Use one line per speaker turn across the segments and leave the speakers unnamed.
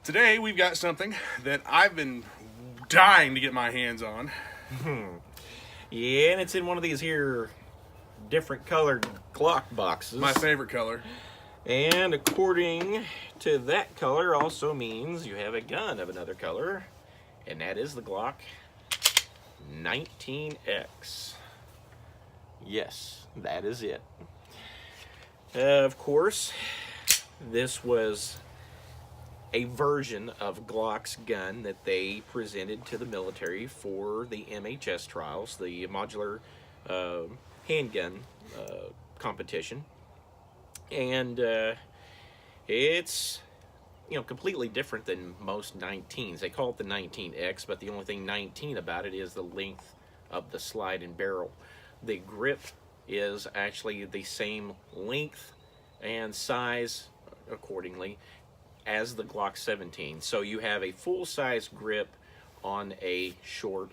Today we've got something that I've been dying to get my hands on.
Yeah, and it's in one of these here different colored Glock boxes.
My favorite color.
And according to that color also means you have a gun of another color, and that is the Glock 19X. Yes, that is it. Of course, this was a version of Glock's gun that they presented to the military for the MHS trials, the modular handgun competition. And it's completely different than most 19s. They call it the 19X, but the only thing 19 about it is the length of the slide and barrel. The grip is actually the same length and size accordingly as the Glock 17. So you have a full-size grip on a short,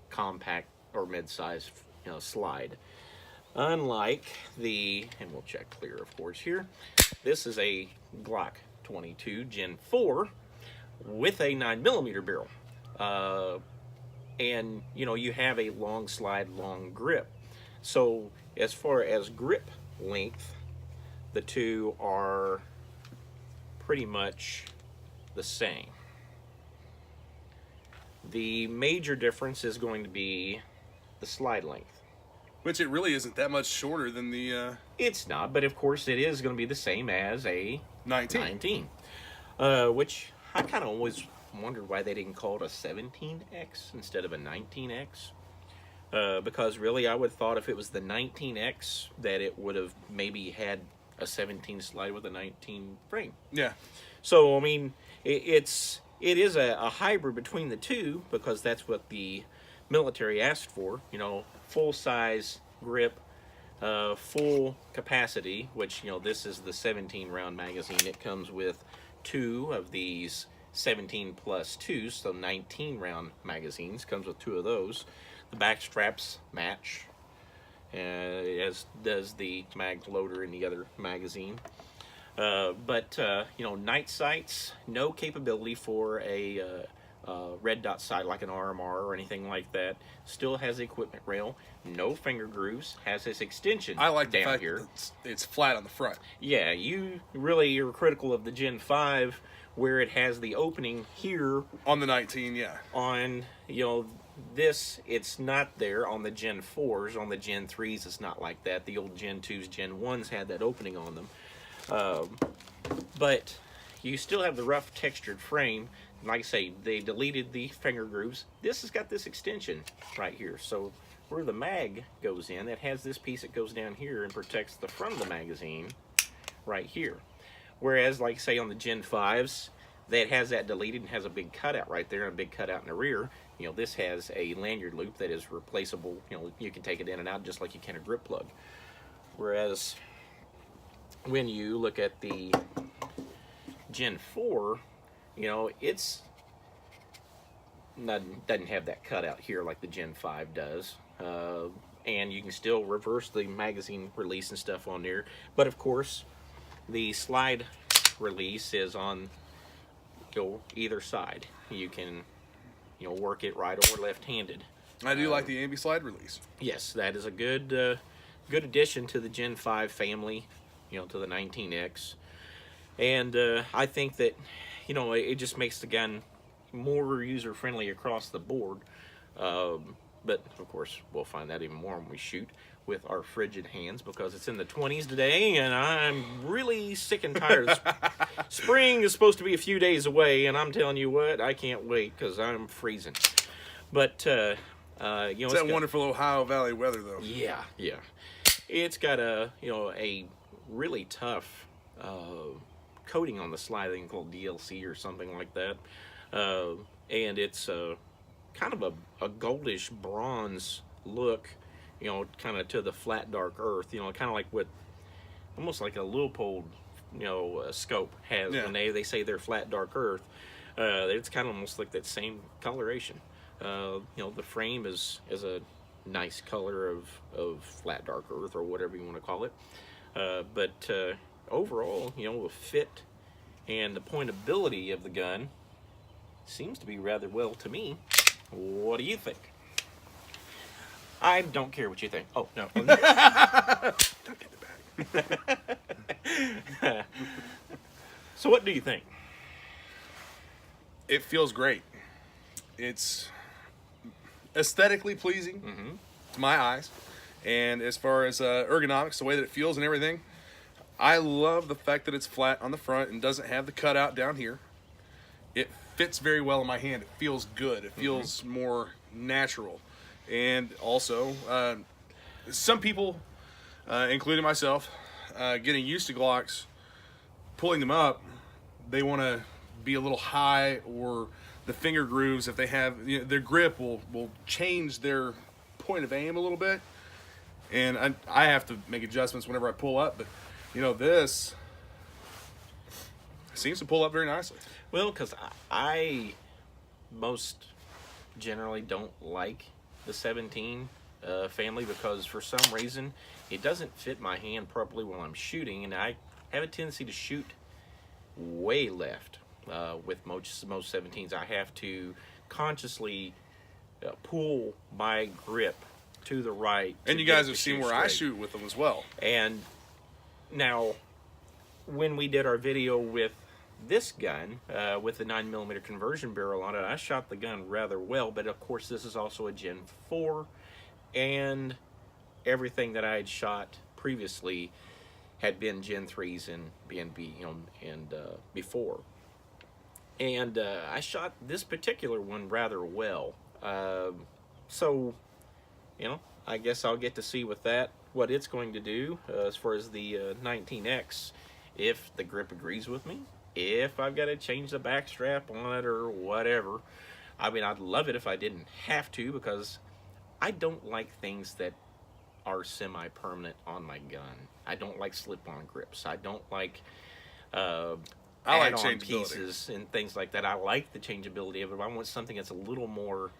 compact, or mid-size slide. Unlike the, and we'll check clear of course here, this is a Glock 22 Gen 4 with a 9mm barrel. And you have a long slide, long grip. So as far as grip length, the two are pretty much the same. The major difference is going to be the slide length.
Which it really isn't that much shorter than the...
It's not, but of course it is going to be the same as a 19. Which I kind of always wondered why they didn't call it a 17X instead of a 19X. Because really I would have thought if it was the 19X that it would have maybe had a 17 slide with a 19 frame.
Yeah.
So, I mean, it is a hybrid between the two because that's what the military asked for. Full size grip, full capacity, which, this is the 17 round magazine. It comes with 2 of these 17 plus 2s, so 19 round magazines. Comes with 2 of those. The back straps match, as does the mag loader in the other magazine. But night sights, no capability for a red dot sight like an RMR or anything like that. Still has the equipment rail, no finger grooves, has this extension
I like the
down
fact
here.
that it's flat on the front.
Yeah, you really are critical of the Gen 5 where it has the opening here.
On the 19, yeah.
On, this, it's not there on the Gen 4s. On the Gen 3s, it's not like that. The old Gen 2s, Gen 1s had that opening on them. But you still have the rough textured frame. Like I say, they deleted the finger grooves. This has got this extension right here. So where the mag goes in, it has this piece that goes down here and protects the front of the magazine right here. Whereas, like say on the Gen 5s, that has that deleted and has a big cutout right there and a big cutout in the rear. This has a lanyard loop that is replaceable. You can take it in and out just like you can a grip plug. Whereas when you look at the Gen 4, it's doesn't have that cutout here like the Gen 5 does. And you can still reverse the magazine release and stuff on there. But of course, the slide release is on either side. You can work it right or left-handed.
I do like the ambi-slide release.
Yes, that is a good good addition to the Gen 5 family, to the 19X. And I think that, it just makes the gun more user-friendly across the board. But, of course, we'll find that even more when we shoot with our frigid hands because it's in the 20s today, and I'm really sick and tired. Spring is supposed to be a few days away, and I'm telling you what, I can't wait because I'm freezing. But,
it's that wonderful Ohio Valley weather, though.
Yeah. It's got a really tough coating on the slide, I think called DLC or something like that. And it's kind of a goldish bronze look, kind of to the flat dark earth, kind of like what, almost like a Leupold, scope has when they say they're flat dark earth. It's kind of almost like that same coloration. The frame is a nice color of flat dark earth or whatever you want to call it. But overall, the fit and the pointability of the gun seems to be rather well to me. What do you think? I don't care what you think. Oh, no.
Don't get the bag.
So what do you think?
It feels great. It's aesthetically pleasing to my eyes. And as far as ergonomics, the way that it feels and everything, I love the fact that it's flat on the front and doesn't have the cutout down here. It fits very well in my hand. It feels good. It feels more natural. And also, some people, including myself, getting used to Glocks, pulling them up, they want to be a little high, or the finger grooves, if they have, their grip will change their point of aim a little bit. And I have to make adjustments whenever I pull up, but this seems to pull up very nicely.
Well, because I most generally don't like the 17 family, because for some reason it doesn't fit my hand properly while I'm shooting, and I have a tendency to shoot way left. With most 17s, I have to consciously pull my grip to the right.
And you guys have seen where I shoot with them as well.
And now, when we did our video with this gun, with the 9mm conversion barrel on it, I shot the gun rather well, but of course this is also a Gen 4, and everything that I had shot previously had been Gen 3s and before. And I shot this particular one rather well. So, I guess I'll get to see with that what it's going to do as far as the 19X, if the grip agrees with me, if I've got to change the back strap on it or whatever. I mean, I'd love it if I didn't have to, because I don't like things that are semi-permanent on my gun. I don't like slip-on grips. I don't like
I like
add-on
changeability
pieces and things like that. I like the changeability of it, but I want something that's a little more...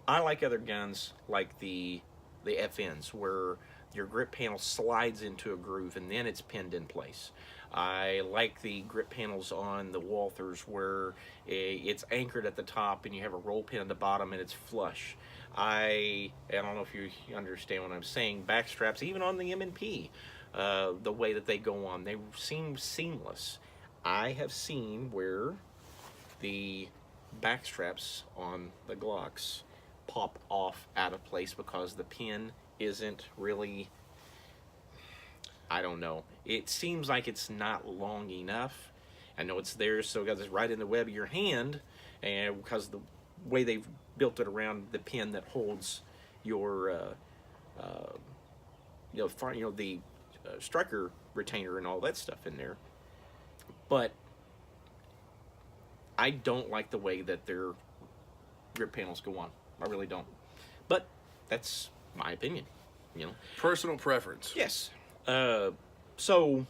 I like other guns like the FNs, where your grip panel slides into a groove and then it's pinned in place. I like the grip panels on the Walthers, where it's anchored at the top and you have a roll pin at the bottom and it's flush. I don't know if you understand what I'm saying. Back straps, even on the M&P, the way that they go on, they seem seamless. I have seen where the back straps on the Glocks pop off out of place because the pin isn't really, I don't know. It seems like it's not long enough. I know it's there, so it's right in the web of your hand, and because the way they've built it around the pin that holds your, the striker retainer and all that stuff in there. But I don't like the way that their grip panels go on. I really don't. But that's my opinion,
Personal preference.
Yes. So,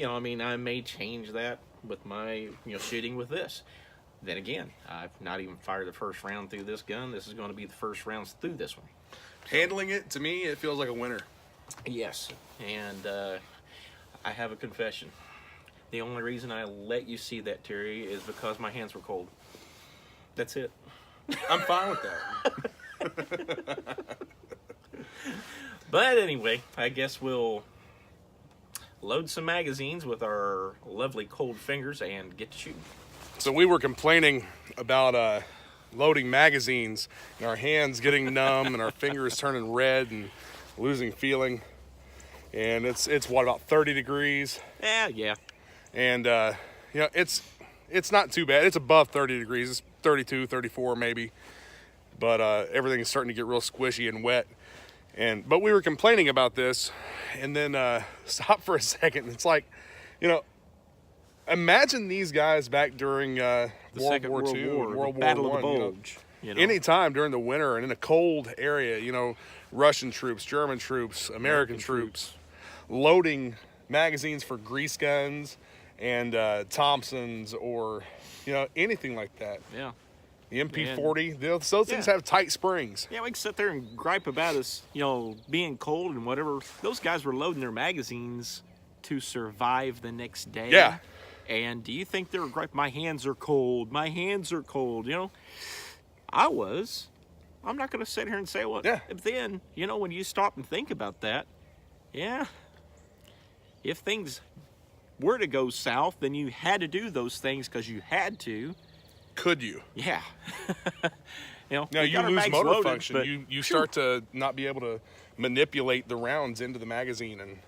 I mean, I may change that with my, shooting with this. Then again, I've not even fired the first round through this gun. This is going to be the first rounds through this one.
Handling it, to me, it feels like a winner.
Yes. And I have a confession. The only reason I let you see that, Terry, is because my hands were cold. That's it.
I'm fine with that.
But anyway, I guess we'll load some magazines with our lovely cold fingers and get to shooting.
So we were complaining about loading magazines and our hands getting numb and our fingers turning red and losing feeling. And it's what, about 30 degrees?
Yeah.
And it's not too bad. It's above 30 degrees. It's 32, 34 maybe. But everything is starting to get real squishy and wet. But we were complaining about this, and then stop for a second. It's like, imagine these guys back during World War II and World War
Battle
I.
of the Bulge.
Anytime during the winter and in a cold area, Russian troops, German troops, American troops, loading magazines for grease guns and Thompsons or, anything like that.
Yeah.
The MP40, those things have tight springs.
Yeah, we can sit there and gripe about us, being cold and whatever. Those guys were loading their magazines to survive the next day.
Yeah.
And do you think they were great? My hands are cold. My hands are cold. You know, I was. I'm not going to sit here and say, well,
Yeah.
then, you know, when you stop and think about that, yeah, if things were to go south, then you had to do those things because you had to.
Could you?
Yeah. You know,
No,
we
you
got our
lose
bags
motor
loaded,
function.
but
You start to not be able to manipulate the rounds into the magazine. And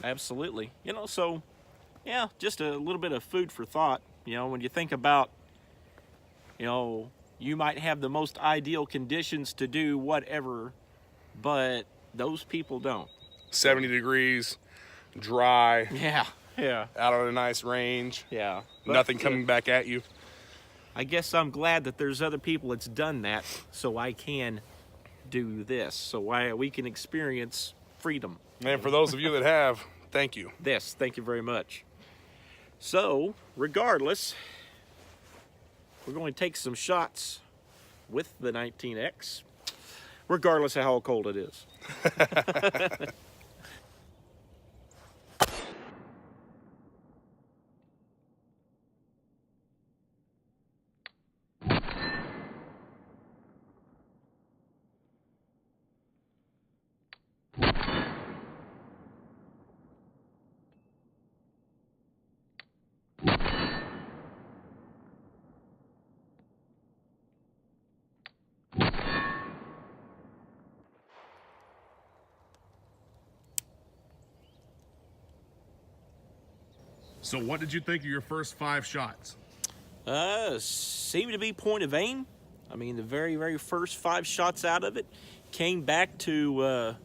absolutely. You know, so, yeah, just a little bit of food for thought. You know, when you think about, you know, you might have the most ideal conditions to do whatever, but those people don't.
70 degrees, dry,
Yeah, yeah,
out on a nice range,
yeah.
nothing coming back at you.
I guess I'm glad that there's other people that's done that, so I can do this, so we can experience freedom.
And for those of you that have, thank you.
This, thank you very much. So, regardless, we're going to take some shots with the 19X, regardless of how cold it is.
So what did you think of your first 5 shots?
Seemed to be point of aim. I mean, the very, very first 5 shots out of it came back on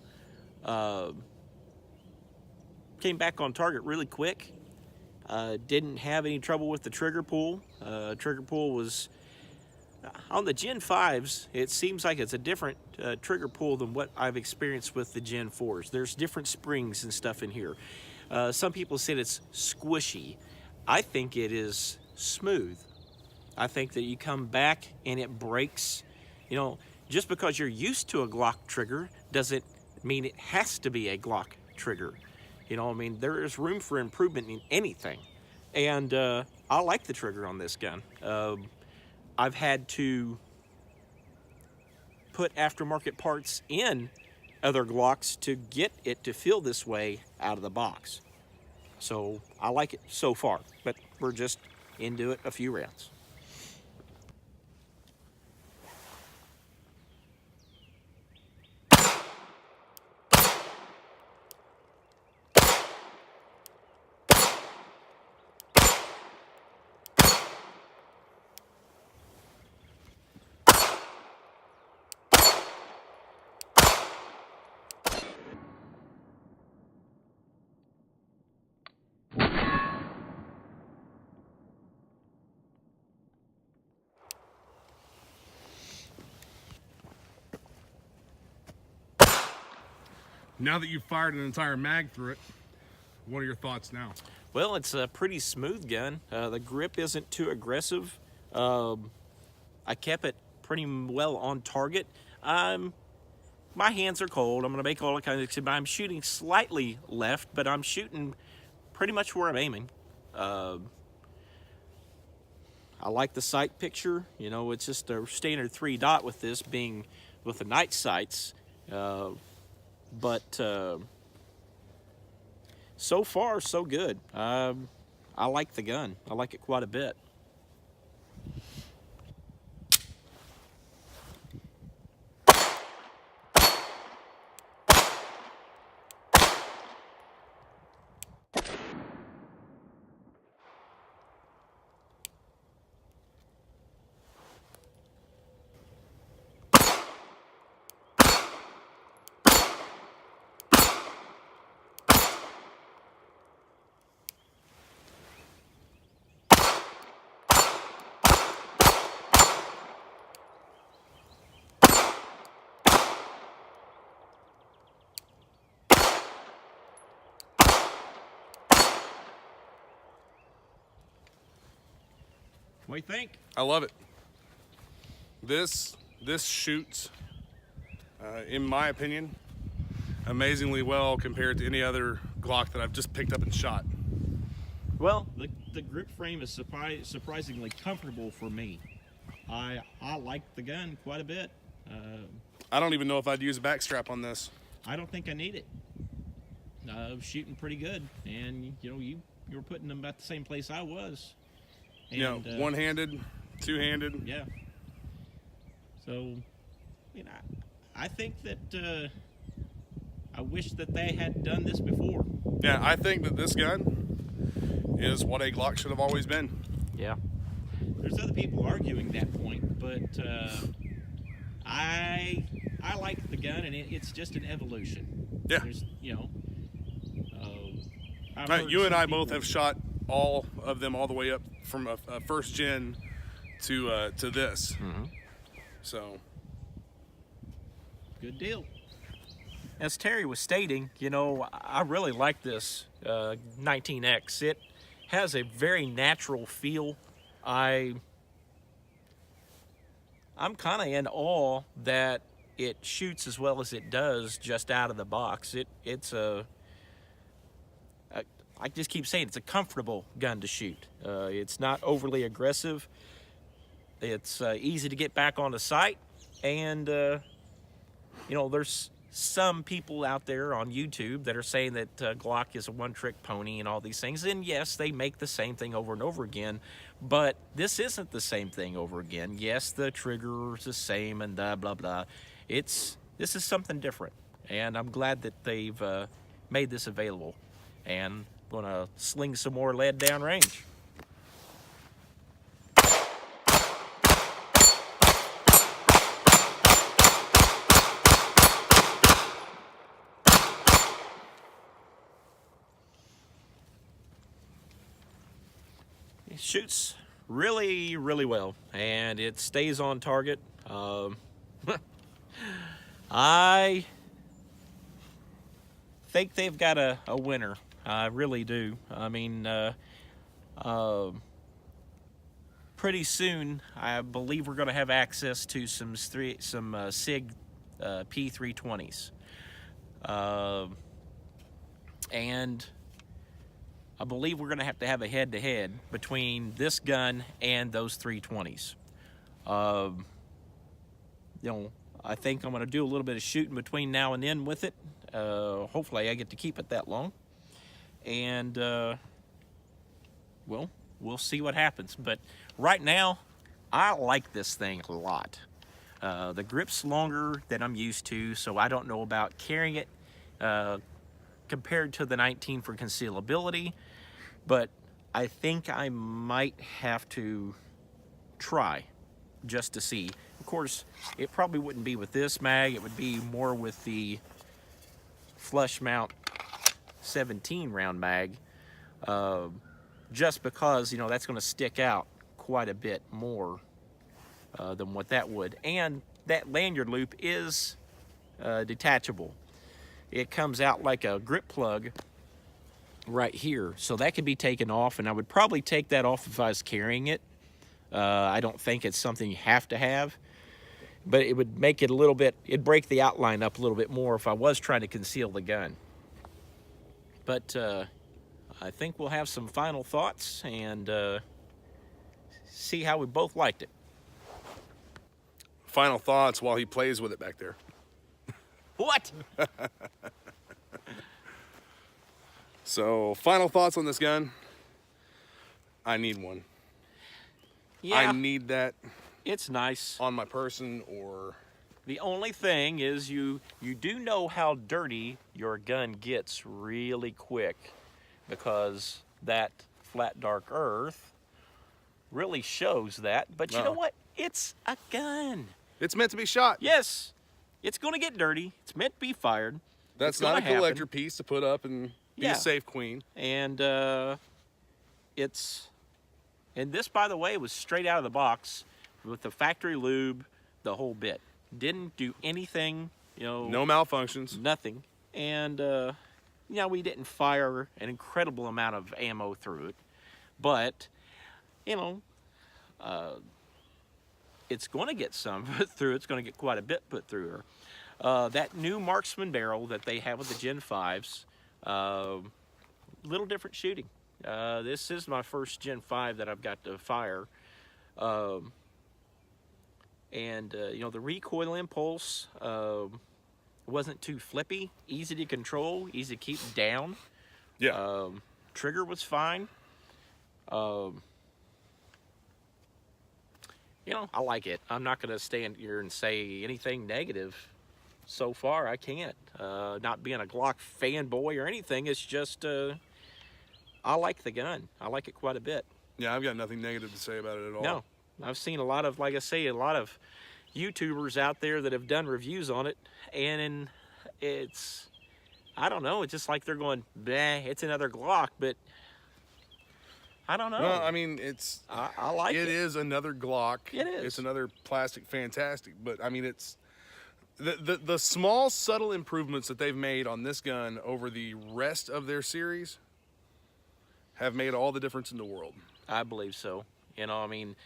target really quick. Didn't have any trouble with the trigger pull. Trigger pull was on the Gen 5s. It seems like it's a different trigger pull than what I've experienced with the Gen 4s. There's different springs and stuff in here. Some people said it's squishy. I think it is smooth. I think that you come back and it breaks. You know, just because you're used to a Glock trigger doesn't mean it has to be a Glock trigger. You know, I mean, there is room for improvement in anything. And I like the trigger on this gun. I've had to put aftermarket parts in other Glocks to get it to feel this way out of the box. So I like it so far, but we're just into it a few rounds.
Now that you've fired an entire mag through it, what are your thoughts now?
Well, it's a pretty smooth gun. The grip isn't too aggressive. I kept it pretty well on target. My hands are cold. I'm going to make all kinds of... I'm shooting slightly left, but I'm shooting pretty much where I'm aiming. I like the sight picture. You know, it's just a standard 3-dot with this being with the night sights. But so far, so good. I like the gun. I like it quite a bit. What do you think?
I love it. This shoots, in my opinion, amazingly well compared to any other Glock that I've just picked up and shot.
Well, the grip frame is surprisingly comfortable for me. I like the gun quite a bit.
I don't even know if I'd use a back strap on this.
I don't think I need it. Shooting pretty good, and you were putting them about the same place I was. And,
one-handed, two-handed.
Yeah. So, I think that I wish that they had done this before.
Yeah, I think that this gun is what a Glock should have always been.
Yeah. There's other people arguing that point, but I like the gun, and it's just an evolution.
Yeah.
There's,
You and I both have shot all of them all the way up from a first gen to this.
Mm-hmm.
So.
Good deal. As Terry was stating, I really like this 19X. It has a very natural feel. I'm kind of in awe that it shoots as well as it does just out of the box. I just keep saying it's a comfortable gun to shoot. It's not overly aggressive. It's easy to get back on the sight, and there's some people out there on YouTube that are saying that Glock is a one-trick pony and all these things. And yes, they make the same thing over and over again, but this isn't the same thing over again. Yes, the trigger is the same and blah, blah, blah. This is something different, and I'm glad that they've made this available. And I'm gonna sling some more lead down range. It shoots really, really well, and it stays on target. I think they've got a winner. I really do. I mean, pretty soon, I believe we're going to have access to some SIG P320s, and I believe we're going to have a head-to-head between this gun and those 320s. I think I'm going to do a little bit of shooting between now and then with it. Hopefully I get to keep it that long. And, well, we'll see what happens. But right now, I like this thing a lot. The grip's longer than I'm used to, so I don't know about carrying it compared to the 19 for concealability. But I think I might have to try just to see. Of course, it probably wouldn't be with this mag. It would be more with the flush mount 17 round mag, just because that's going to stick out quite a bit more than what that would. And that lanyard loop is detachable. It comes out like a grip plug right here, so that could be taken off, and I would probably take that off if I was carrying it. I don't think it's something you have to have, but it would make it a little bit, it'd break the outline up a little bit more if I was trying to conceal the gun. But I think we'll have some final thoughts and see how we both liked it.
Final thoughts while he plays with it back there.
What?
So, final thoughts on this gun. I need one.
Yeah,
I need that.
It's nice
on my person. Or
the only thing is you do know how dirty your gun gets really quick, because that flat dark earth really shows that. But you know what? It's a gun.
It's meant to be shot.
Yes, it's going to get dirty. It's meant to be fired.
That's not a collector piece to put up and be a safe queen.
And and this, by the way, was straight out of the box with the factory lube, the whole bit. Didn't do anything, no
malfunctions,
nothing. And we didn't fire an incredible amount of ammo through it, but it's going to get some put through. It's going to get quite a bit put through her. That new Marksman barrel that they have with the Gen 5s, little different shooting. This is my first Gen 5 that I've got to fire. You know, the recoil impulse wasn't too flippy, easy to control, easy to keep down.
Yeah.
Trigger was fine. You know, I like it. I'm not going to stand here and say anything negative. So far, I can't. Not being a Glock fanboy or anything, it's just I like the gun. I like it quite a bit.
Yeah, I've got nothing negative to say about it at all.
No, I've seen a lot of, like I say, a lot of YouTubers out there that have done reviews on it, and it's, I don't know, it's just like they're going, bleh, it's another Glock, but I don't know.
Well, I mean, it's,
I like it.
It is another Glock.
It is.
It's another plastic fantastic, but I mean, it's, the small subtle improvements that they've made on this gun over the rest of their series have made all the difference in the world.
I believe so. You know, I mean,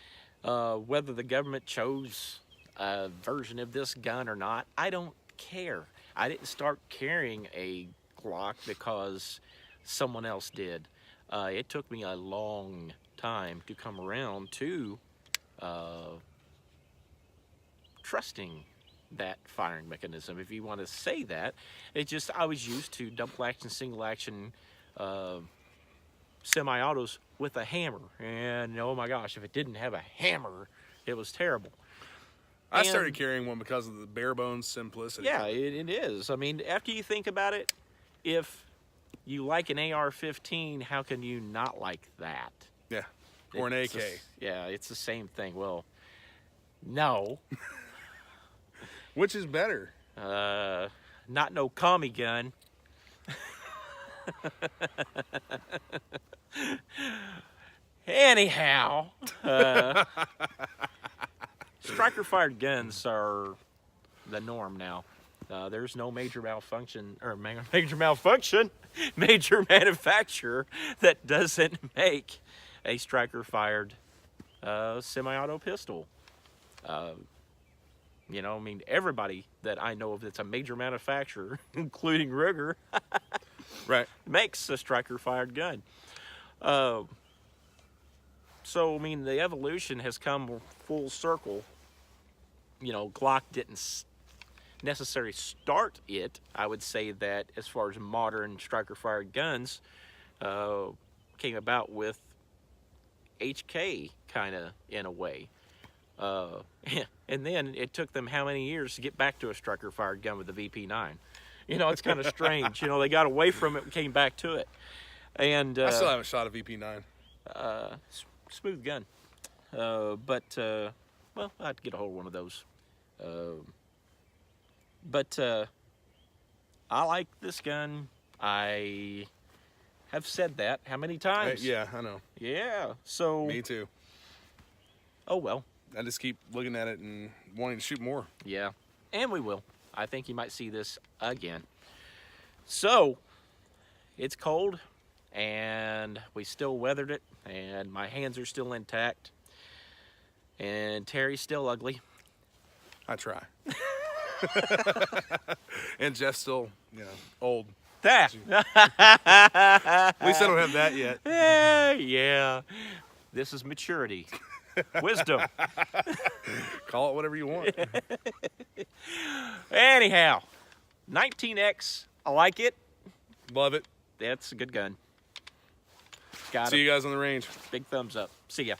whether the government chose a version of this gun or not, I don't care. I didn't start carrying a Glock because someone else did. It took me a long time to come around to trusting that firing mechanism, if you want to say that. It just, I was used to double action, single action semi-autos with a hammer, and oh my gosh, if it didn't have a hammer, it was terrible.
I started carrying one because of the bare bones simplicity.
Yeah, it is. I mean, after you think about it, if you like an AR-15, how can you not like that?
Yeah, or an AK.
Yeah, it's the same thing. Well, no.
Which is better?
Not no commie gun. Anyhow, striker-fired guns are the norm now. There's no major malfunction, or major manufacturer that doesn't make a striker-fired semi-auto pistol. You know, I mean, everybody that I know of that's a major manufacturer, including Ruger,
right,
makes a striker-fired gun. So, I mean, the evolution has come full circle. You know, Glock didn't necessarily start it. I would say that as far as modern striker-fired guns came about with HK, kind of, in a way. And then it took them how many years to get back to a striker-fired gun with the VP9? You know, it's kind of strange. You know, they got away from it and came back to it. And
I still haven't shot a VP9.
Smooth gun. Well, I had to get a hold of one of those. I like this gun. I have said that how many times?
Yeah, I know.
Yeah, so...
Me too.
Oh, well.
I just keep looking at it and wanting to shoot more.
Yeah, and we will. I think you might see this again. So, it's cold, and we still weathered it, and my hands are still intact, and Terry's still ugly.
I try. And Jeff's still, you know, old.
That.
At least I don't have that yet.
Yeah. This is maturity. Wisdom.
Call it whatever you want.
Anyhow, 19X, I like it.
Love it.
That's a good gun. Got
See you guys on the range.
Big thumbs up. See ya.